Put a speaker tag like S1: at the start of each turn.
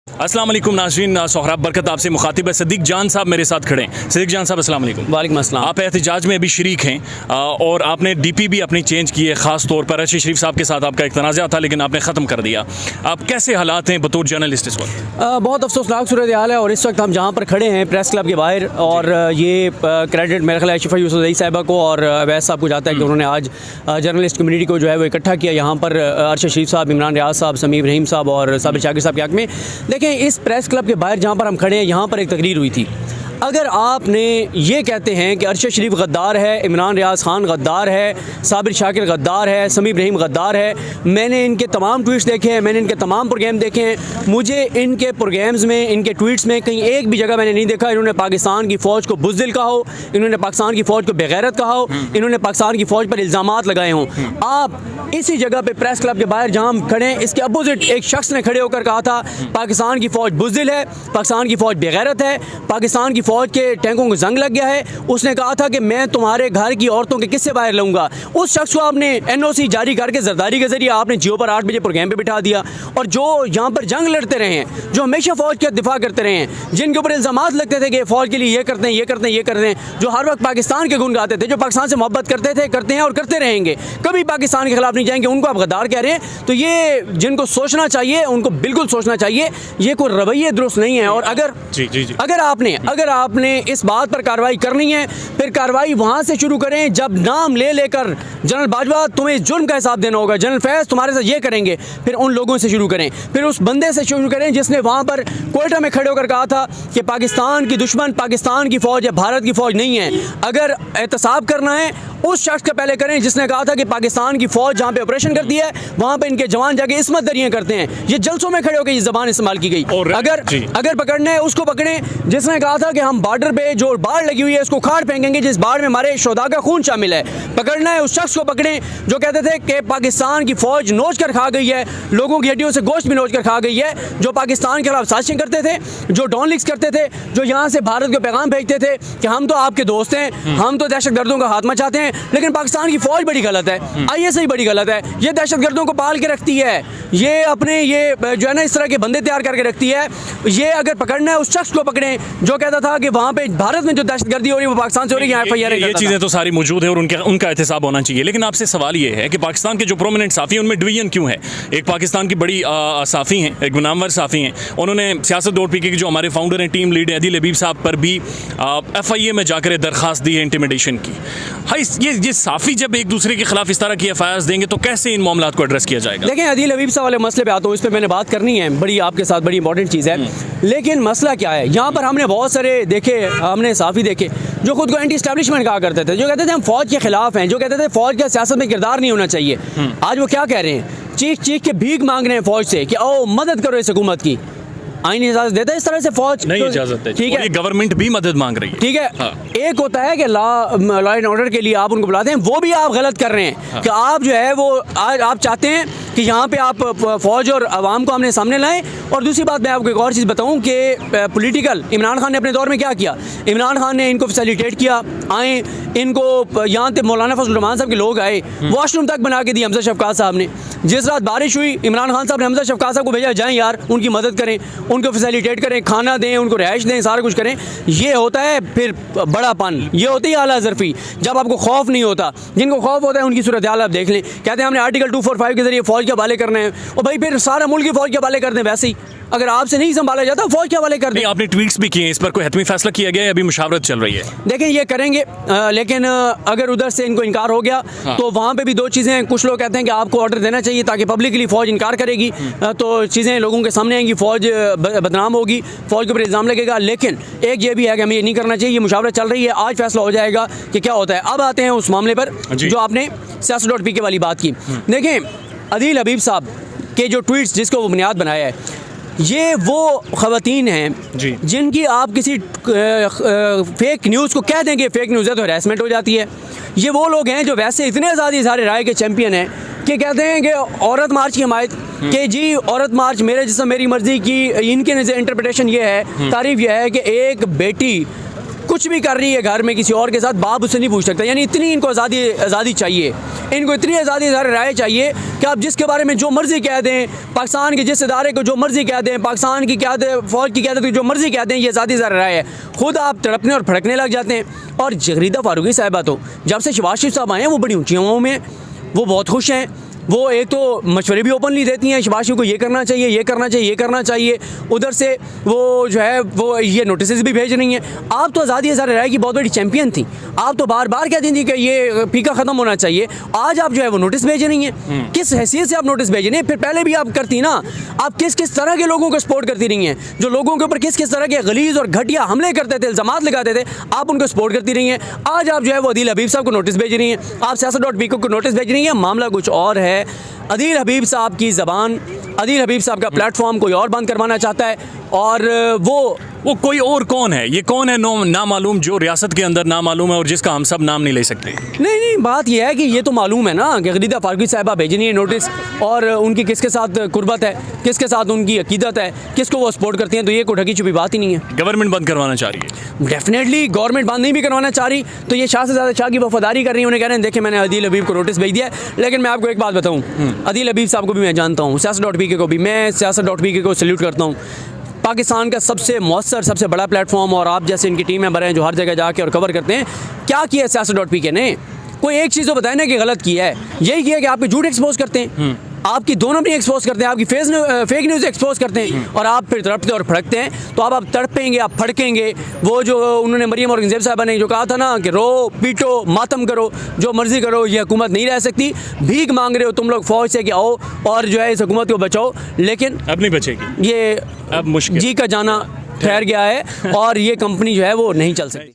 S1: अस्सलाम वालेकुम नाज़रीन, सोहराब बरकत आपसे मुखातिब है। सदीक जान साहब मेरे साथ खड़े हैं। सदीक जान साहब अस्सलाम वालेकुम।
S2: वालेकुम अस्सलाम।
S1: आप एहतजाज में अभी शरीक हैं और आपने डीपी भी अपनी चेंज की है। ख़ास तौर पर अर्शी शरीफ साहब के साथ आपका एक तनाज़ा था, लेकिन आपने ख़त्म कर दिया। आप कैसे हालात हैं बतौर जर्नलिस्ट इस वक्त?
S2: बहुत अफसोसनाक सूरत हाल है और इस वक्त हम जहाँ पर खड़े हैं प्रेस क्लब के बाहर, और ये क्रेडिट मेरे ख्याल शिफा यूसुफ साहिबा को और अवैस साहब को जाता है कि उन्होंने आज जर्नलिस्ट कम्युनिटी को जो है वो इकट्ठा किया यहाँ पर। अर्शी शरीफ साहब, इमरान रियाज साहब, समीर रहीम साहब और साबिर शाकिर साहब के हक़ में। देखें, इस प्रेस क्लब के बाहर जहाँ पर हम खड़े हैं यहाँ पर एक तकरीर हुई थी। अगर आपने ये कहते हैं कि अर्शद शरीफ गद्दार है, इमरान रियाज खान गद्दार है, साबिर शाकिर गद्दार है, समीर रहीम गद्दार है, मैंने इनके तमाम ट्वीट्स देखे हैं, मैंने इनके तमाम प्रोग्राम देखे हैं, मुझे इनके प्रोग्राम्स में, इनके ट्वीट्स में कहीं एक भी जगह मैंने नहीं देखा इन्होंने पाकिस्तान की फ़ौज को बुज़दिल कहा हो, इन्होंने पाकिस्तान की फ़ौज को बेगैरत कहा हो, इन्होंने पाकिस्तान की फ़ौज पर इल्ज़ामात लगाए हों। आप इसी जगह पे प्रेस क्लब के बाहर जहाँ हम खड़े हैं, इसके अपोजिट एक शख्स ने खड़े होकर कहा था पाकिस्तान की फ़ौज बुज़दिल है, पाकिस्तान की फ़ौज बेगैरत है, पाकिस्तान की फ़ौज के टैंकों को जंग लग गया है। उसने कहा था कि मैं तुम्हारे घर की औरतों के किस्से बाहर लूँगा। उस शख्स को आपने NOC जारी करके जरदारी के जरिए आपने जियो पर 8 बजे प्रोग्राम पे बिठा दिया। और जो यहाँ पर जंग लड़ते रहे हैं, जो हमेशा फ़ौज का दिफा करते रहे हैं, जिनके ऊपर इल्ज़ामात लगते थे कि फ़ौज के लिए ये करते हैं, ये करते हैं, ये करते हैं, जो हर वक्त पाकिस्तान के गुण गाते थे, जो पाकिस्तान से मोहब्बत करते थे, करते हैं और करते रहेंगे, कभी पाकिस्तान के खिलाफ नहीं जाएंगे, उनको आप गद्दार कह रहे हैं। तो ये जिनको सोचना चाहिए उनको बिल्कुल सोचना चाहिए, ये कोई रवैये दुरुस्त नहीं है। और अगर आपने इस बात पर कार्रवाई करनी है, फिर कार्रवाई वहाँ से शुरू करें जब नाम ले लेकर जनरल बाजवा तुम्हें जुर्म का हिसाब देना होगा, जनरल फैज़ तुम्हारे साथ ये करेंगे, फिर उन लोगों से शुरू करें, फिर उस बंदे से शुरू करें जिसने वहाँ पर कोयटा में खड़े होकर कहा था कि पाकिस्तान की दुश्मन पाकिस्तान की फ़ौज है, भारत की फ़ौज नहीं है। अगर एहतसाब करना है उस शख्स का पहले करें जिसने कहा था कि पाकिस्तान की फ़ौज जहाँ पे ऑपरेशन करती है वहाँ पे इनके जवान जाके इसमत दरियाँ करते हैं। ये जलसों में खड़े होकर ये ज़बान इस्तेमाल की गई। और अगर पकड़ना है उसको पकड़ें जिसने कहा था कि हम बॉर्डर पे जो बाढ़ लगी हुई है उसको खाड़ फेंकेंगे जिस बाढ़ में हमारे शोधा का खून शामिल है। पकड़ना है उस शख्स को पकड़ें जो कहते थे कि पाकिस्तान की फ़ौज नोच कर खा गई है, लोगों की हड्डियों से गोश्त भी नोच कर खा गई है, जो पाकिस्तान के खिलाफ साजिशें करते थे, जो डॉन लीक्स करते थे, जो यहाँ से भारत को पैगाम भेजते थे कि हम तो आपके दोस्त हैं, हम तो दहशतगर्दों का हाथ मचाते हैं। लेकिन पाकिस्तान की फ़ौज बड़ी गलत है, ISI बड़ी गलत है, ये दहशतगर्दों को पाल के रखती है, ये अपने ये जो है ना इस तरह के बंदे तैयार करके रखती है। ये अगर पकड़ना है उस शख्स को पकड़ें जो कहता था कि वहाँ पे भारत में जो दहशतगर्दी हो रही है वो पाकिस्तान से हो रही है।
S1: ये चीज़ें तो सारी मौजूद है और उनका एहतसाब होना चाहिए। लेकिन आपसे सवाल ये है कि पाकिस्तान के जो प्रोमिनेंट साफ़ी हैं उनमें डिवीजन क्यों है? एक पाकिस्तान की बड़ी साफ़ी हैं, एक मुनावर साफ़ी हैं, उन्होंने siyaset.pk के जो हमारे फाउंडर हैं, टीम लीड अदील हबीब साहब पर भी FIA में जाकर दरख्वास्त दी है इंटिमिडेशन की। हाँ, ये साफ़ी जब एक दूसरे के खिलाफ इस तरह की FIRs देंगे तो कैसे इन मामलात को एड्रेस किया जाएगा?
S2: देखें, अदील हबीब साहब वाले मसले पे आता हूँ, इस पर मैंने बात करनी है, बड़ी आपके साथ बड़ी इंपॉर्टेंट चीज़ है। लेकिन मसला क्या है, यहाँ पर हमने बहुत सारे देखे, हमने साफ़ी देखे जो खुद को एंटी एस्टैब्लिशमेंट कहा करते थे, जो कहते थे हम फ़ौज के खिलाफ हैं, जो कहते थे फ़ौज का सियासत में किरदार नहीं होना चाहिए। आज वो क्या कह रहे हैं? चीख चीख के भीख मांग रहे हैं फ़ौज से कि ओ मदद करो इस हुकूमत की। आईन इजाज़त देता है इस तरह से फ़ौज
S1: नहीं इजाज़त है,
S2: ठीक है,
S1: गवर्नमेंट भी मदद मांग रही है, ठीक है।
S2: हाँ। एक होता है कि लॉ एंड ऑर्डर के लिए आप उनको बुलाते हैं, वो भी आप गलत कर रहे हैं। हाँ। कि आप जो है वो आप चाहते हैं कि यहाँ पे आप फ़ौज और आवाम को आमने सामने लाएं। और दूसरी बात मैं आपको एक और चीज़ बताऊँ कि पॉलिटिकल इमरान खान ने अपने दौर में क्या किया, इमरान खान ने इनको फैसिलिटेट किया, आए इनको यहाँ पे मौलाना फजल रहमान साहब के लोग आए, वॉशरूम तक बना के दी हमजा शफकात साहब ने। जिस रात बारिश हुई इमरान खान साहब ने हमजा शफकात साहब को भेजा, जाएँ यार उनकी मदद करें, उनको फैसिलिटेट करें, खाना दें, उनको रिहाइश दें, सारा कुछ करें। ये होता है फिर बड़ापन, ये होती है आला ज़रफ़ी, जब आपको खौफ नहीं होता। जिनको खौफ होता है उनकी सूरत हाल आप देख लें, कहते हैं हमने आर्टिकल 245 के जरिए फ़ौज के हवाले करना है, और भाई फिर सारा मुल्क की फ़ौज के हवाले कर दें। वैसे ही अगर आपसे नहीं संभाला जाता फ़ौज के हवाले कर दें।
S1: आपने ट्वीट्स भी किए, इस पर कोई हतमी फैसला किया गया है? अभी मुशावरत चल रही है।
S2: देखें, ये करेंगे, लेकिन अगर उधर से इनको इनकार हो गया तो वहाँ पे भी दो चीज़ें हैं। कुछ लोग कहते हैं कि आपको ऑर्डर देना चाहिए ताकि पब्लिकली फ़ौज इनकार करेगी तो चीज़ें लोगों के सामने आएंगी, फ़ौज बदनाम होगी, फ़ौज के ऊपर इल्ज़ाम लगेगा। लेकिन एक ये भी है कि हमें ये नहीं करना चाहिए। ये मुशावरत चल रही है, आज फैसला हो जाएगा कि क्या होता है। अब आते हैं उस मामले पर जो आपने siyaset.pk वाली बात की। देखें, अदील हबीब साहब के जो ट्वीट्स जिसको वो बुनियाद बनाया है, ये वो ख़वातीन हैं जिनकी आप किसी फेक न्यूज़ को कह देंगे फेक न्यूज़ है तो हैरेसमेंट हो जाती है। ये वो लोग हैं जो वैसे इतने ज़्यादा सारे राय के चैम्पियन हैं कि कहते हैं कि औरत मार्च की हमायत कि जी औरत मार्च मेरे जिसम मेरी मर्ज़ी की। इनके इंटरप्रिटेशन ये है, तारीफ़ ये है कि एक बेटी कुछ भी कर रही है घर में किसी और के साथ, बाप उससे नहीं पूछ सकता। यानी इतनी इनको आज़ादी चाहिए, इनको इतनी आज़ादी राय चाहिए कि आप जिसके बारे में जो मर्ज़ी कह दें, पाकिस्तान के जिस इदारे को जो मर्ज़ी कह दें, पाकिस्तान की क़यादत, फ़ौज की क़यादत को जो मर्ज़ी कह दें, ये आज़ादी राय है। खुद आप तड़पने और भड़कने लग जाते हैं। और जगरीदा फारूकी साहिबा तो जब से शहबाज शरीफ साहब आए हैं वो बड़ी ऊँची हवाओं में, वो बहुत खुश हैं। वो एक तो मशवरे भी ओपनली देती हैं शहबाज शरीफ को, ये करना चाहिए, ये करना चाहिए, ये करना चाहिए। उधर से वो जो है वो ये नोटिस भी भेज रही हैं। आप तो आज़ादी राय की बहुत बड़ी चैम्पियन थी, आप तो बार बार कहती थी कि ये पीका ख़त्म होना चाहिए। आज आप जो है वो नोटिस भेज रही हैं। किस हैसियत से आप नोटिस भेज रही हैं? फिर पहले भी आप करती ना, आप किस किस तरह के लोगों को सपोर्ट करती रही हैं, जो लोगों के ऊपर किस किस तरह के गलीज़ और घटिया हमले करते थे, इल्ज़ामात लगाते थे, आप उनको सपोर्ट करती रही हैं। आज आप जो है वो अदील हबीब साहब को नोटिस भेज रही हैं, आप siyaset.pk को नोटिस भेज रही हैं। मामला कुछ और है। अदील हबीब साहब की ज़बान, अदील हबीब साहब का प्लेटफॉर्म कोई और बंद करवाना चाहता है, और वो
S1: कोई और कौन है? ये कौन है नामालूम, जो रियासत के अंदर नामालूम है और जिसका हम सब नाम नहीं ले सकते?
S2: नहीं, बात यह है कि ये तो मालूम है ना कि जगरीदा फारूकी साहिबा भेजनी है नोटिस, और उनकी किसके साथ कुर्बत है, किसके साथ उनकी अकीदत है, किसको वो सपोर्ट करती हैं। तो ये कोई ढकी छुपी बात ही नहीं है।
S1: गवर्नमेंट बंद करवाना चाह रही है?
S2: डेफिनेटली गवर्नमेंट बंद नहीं भी करवाना चाह रही, तो ये शाह से ज़्यादा शाह की वफादारी कर रही है। उन्हें कह रहे हैं देखिए मैंने अदील हबीब को नोटिस भेज दिया है। लेकिन मैं आपको एक बात बताऊँ, अदील हबीब साहब को भी मैं जानता हूँ, siyaset.pk को भी मैं siyaset.pk को सैल्यूट करता हूँ। पाकिस्तान का सबसे मौसर, सबसे बड़ा प्लेटफॉर्म, और आप जैसे इनकी टीमें बने हैं जो हर जगह जाके और कवर करते हैं। क्या किया siyaset.pk ने? कोई एक चीज़ तो बताए ना कि गलत किया है। यही किया कि आपके झूठ एक्सपोज करते हैं, आपकी दोनों भी एक्सपोज करते हैं, आपकी फेक न्यूज़ एक्सपोज करते हैं, और आप फिर तड़पते और फड़कते हैं। तो अब आप तड़पेंगे, आप फड़केंगे। वो जो उन्होंने मरियम औरंगज़ेब साहबा ने जो कहा था ना कि रो पीटो मातम करो, जो मर्ज़ी करो, ये हुकूमत नहीं रह सकती। भीख मांग रहे हो तुम लोग फ़ौज से कि आओ और जो है इस हुकूमत को बचाओ, लेकिन
S1: अब नहीं बचेगी।
S2: ये
S1: अब मुश्किल,
S2: जी का जाना ठहर गया है, और ये कंपनी जो है वो नहीं चल सकती।